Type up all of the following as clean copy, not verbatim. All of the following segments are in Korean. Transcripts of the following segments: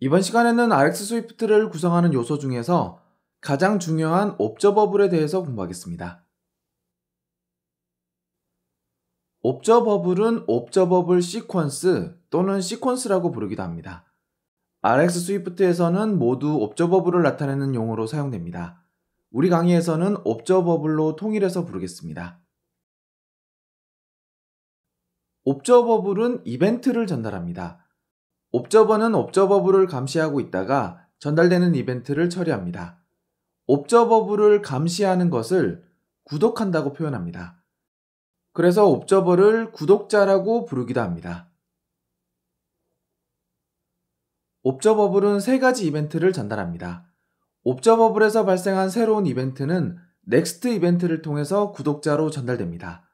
이번 시간에는 RX 스위프트를 구성하는 요소 중에서 가장 중요한 옵저버블에 대해서 공부하겠습니다. 옵저버블은 옵저버블 시퀀스 또는 시퀀스라고 부르기도 합니다. RX 스위프트에서는 모두 옵저버블을 나타내는 용어로 사용됩니다. 우리 강의에서는 옵저버블로 통일해서 부르겠습니다. 옵저버블은 이벤트를 전달합니다. 옵저버는 옵저버블을 감시하고 있다가 전달되는 이벤트를 처리합니다. 옵저버블을 감시하는 것을 구독한다고 표현합니다. 그래서 옵저버를 구독자라고 부르기도 합니다. 옵저버블은 세 가지 이벤트를 전달합니다. 옵저버블에서 발생한 새로운 이벤트는 넥스트 이벤트를 통해서 구독자로 전달됩니다.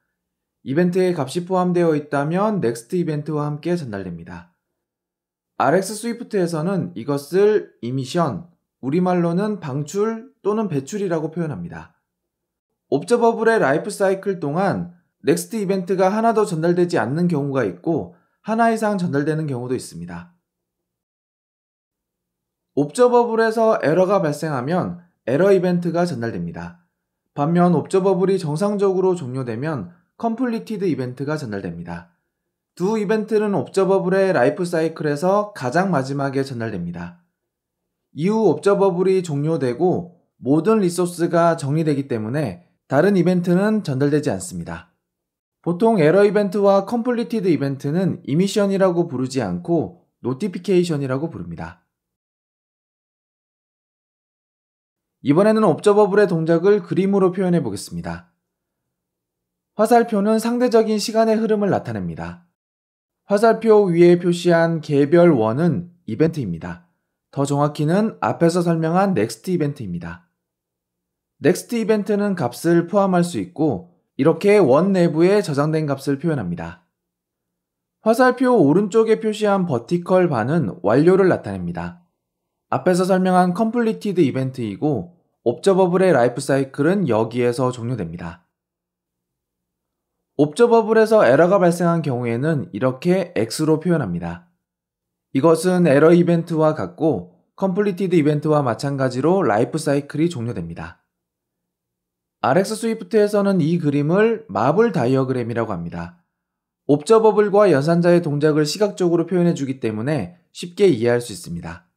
이벤트에 값이 포함되어 있다면 넥스트 이벤트와 함께 전달됩니다. RX 스위프트에서는 이것을 이미션, 우리말로는 방출 또는 배출이라고 표현합니다. 옵저버블의 라이프 사이클 동안 넥스트 이벤트가 하나도 전달되지 않는 경우가 있고 하나 이상 전달되는 경우도 있습니다. 옵저버블에서 에러가 발생하면 에러 이벤트가 전달됩니다. 반면 옵저버블이 정상적으로 종료되면 컴플리티드 이벤트가 전달됩니다. 두 이벤트는 옵저버블의 라이프 사이클에서 가장 마지막에 전달됩니다. 이후 옵저버블이 종료되고 모든 리소스가 정리되기 때문에 다른 이벤트는 전달되지 않습니다. 보통 에러 이벤트와 컴플리티드 이벤트는 이미션이라고 부르지 않고 노티피케이션이라고 부릅니다. 이번에는 옵저버블의 동작을 그림으로 표현해 보겠습니다. 화살표는 상대적인 시간의 흐름을 나타냅니다. 화살표 위에 표시한 개별 1은 이벤트입니다. 더 정확히는 앞에서 설명한 넥스트 이벤트입니다. 넥스트 이벤트는 값을 포함할 수 있고 이렇게 원 내부에 저장된 값을 표현합니다. 화살표 오른쪽에 표시한 버티컬 바는 완료를 나타냅니다. 앞에서 설명한 컴플리티드 이벤트이고 옵저버블의 라이프 사이클은 여기에서 종료됩니다. 옵저버블에서 에러가 발생한 경우에는 이렇게 X로 표현합니다. 이것은 에러 이벤트와 같고 컴플리티드 이벤트와 마찬가지로 라이프 사이클이 종료됩니다. RX 스위프트에서는 이 그림을 마블 다이어그램이라고 합니다. 옵저버블과 연산자의 동작을 시각적으로 표현해 주기 때문에 쉽게 이해할 수 있습니다.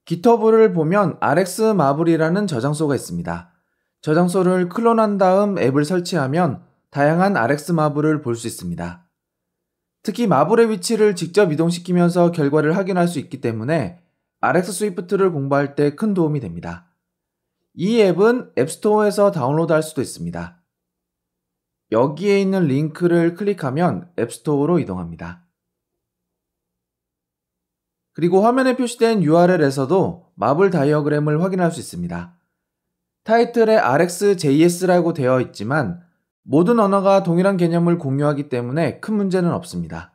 GitHub를 보면 RX 마블이라는 저장소가 있습니다. 저장소를 클론한 다음 앱을 설치하면 다양한 RX 마블을 볼 수 있습니다. 특히 마블의 위치를 직접 이동시키면서 결과를 확인할 수 있기 때문에 RX 스위프트를 공부할 때 큰 도움이 됩니다. 이 앱은 앱스토어에서 다운로드할 수도 있습니다. 여기에 있는 링크를 클릭하면 앱스토어로 이동합니다. 그리고 화면에 표시된 URL에서도 마블 다이어그램을 확인할 수 있습니다. 타이틀에 RxJS라고 되어 있지만 모든 언어가 동일한 개념을 공유하기 때문에 큰 문제는 없습니다.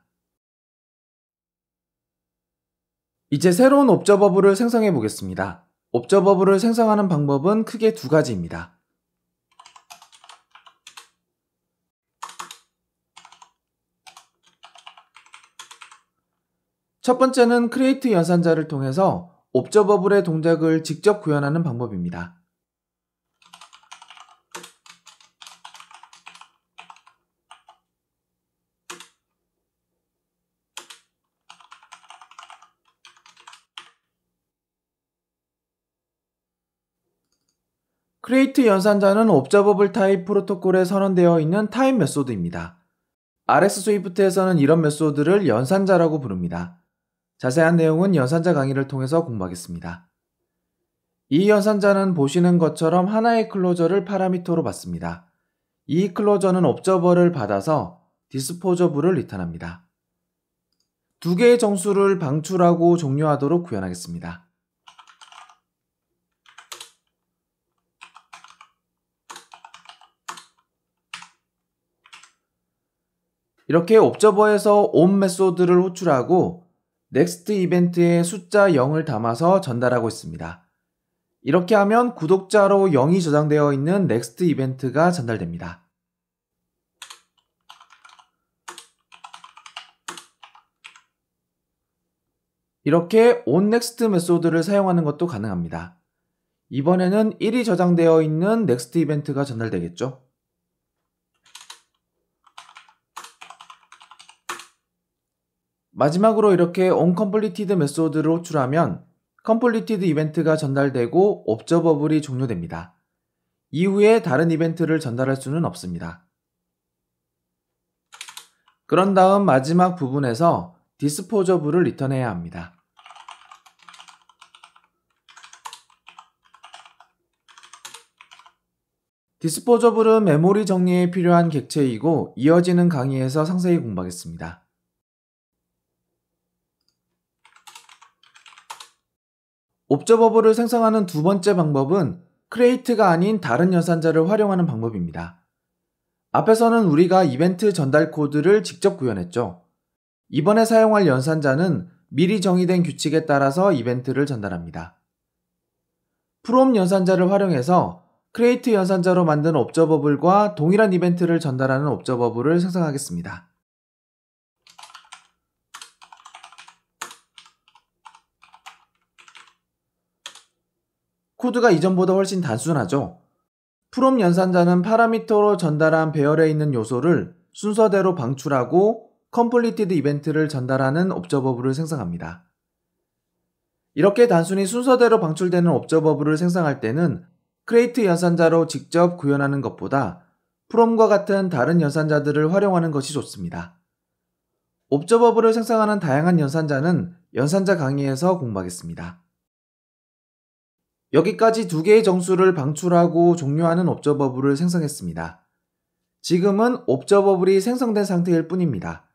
이제 새로운 옵저버블을 생성해 보겠습니다. 옵저버블을 생성하는 방법은 크게 두 가지입니다. 첫 번째는 크리에이트 연산자를 통해서 옵저버블의 동작을 직접 구현하는 방법입니다. 크리에이트 연산자는 옵저버블 타입 프로토콜에 선언되어 있는 타입 메소드입니다. RX 스위프트에서는 이런 메소드를 연산자라고 부릅니다. 자세한 내용은 연산자 강의를 통해서 공부하겠습니다. 이 연산자는 보시는 것처럼 하나의 클로저를 파라미터로 받습니다. 이 클로저는 옵저버를 받아서 디스포저블을 리턴합니다. 두 개의 정수를 방출하고 종료하도록 구현하겠습니다. 이렇게 옵저버에서 on 메소드를 호출하고 넥스트 이벤트에 숫자 0을 담아서 전달하고 있습니다. 이렇게 하면 구독자로 0이 저장되어 있는 넥스트 이벤트가 전달됩니다. 이렇게 onNext 메소드를 사용하는 것도 가능합니다. 이번에는 1이 저장되어 있는 next 이벤트가 전달되겠죠. 마지막으로 이렇게 onCompleted 메소드를 호출하면 completed 이벤트가 전달되고 observable이 종료됩니다. 이후에 다른 이벤트를 전달할 수는 없습니다. 그런 다음 마지막 부분에서 disposa블을 리턴해야 합니다. disposa블은 메모리 정리에 필요한 객체이고 이어지는 강의에서 상세히 공부하겠습니다. observable을 생성하는 두 번째 방법은 create가 아닌 다른 연산자를 활용하는 방법입니다. 앞에서는 우리가 이벤트 전달 코드를 직접 구현했죠. 이번에 사용할 연산자는 미리 정의된 규칙에 따라서 이벤트를 전달합니다. from 연산자를 활용해서 create 연산자로 만든 observable과 동일한 이벤트를 전달하는 observable을 생성하겠습니다. 코드가 이전보다 훨씬 단순하죠. from 연산자는 파라미터로 전달한 배열에 있는 요소를 순서대로 방출하고 completed 이벤트를 전달하는 observable을 생성합니다. 이렇게 단순히 순서대로 방출되는 observable을 생성할 때는 create 연산자로 직접 구현하는 것보다 from과 같은 다른 연산자들을 활용하는 것이 좋습니다. observable을 생성하는 다양한 연산자는 연산자 강의에서 공부하겠습니다. 여기까지 두 개의 정수를 방출하고 종료하는 observable을 생성했습니다. 지금은 observable이 생성된 상태일 뿐입니다.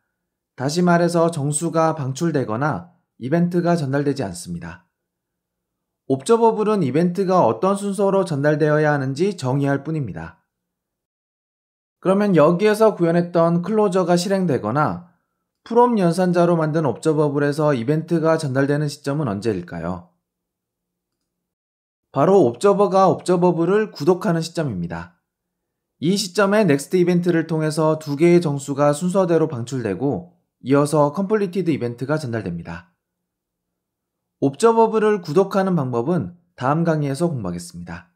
다시 말해서 정수가 방출되거나 이벤트가 전달되지 않습니다. observable은 이벤트가 어떤 순서로 전달되어야 하는지 정의할 뿐입니다. 그러면 여기에서 구현했던 클로저가 실행되거나 from 연산자로 만든 observable에서 이벤트가 전달되는 시점은 언제일까요? 바로 observer가 observable을 구독하는 시점입니다. 이 시점에 next 이벤트를 통해서 두 개의 정수가 순서대로 방출되고 이어서 completed 이벤트가 전달됩니다. observable을 구독하는 방법은 다음 강의에서 공부하겠습니다.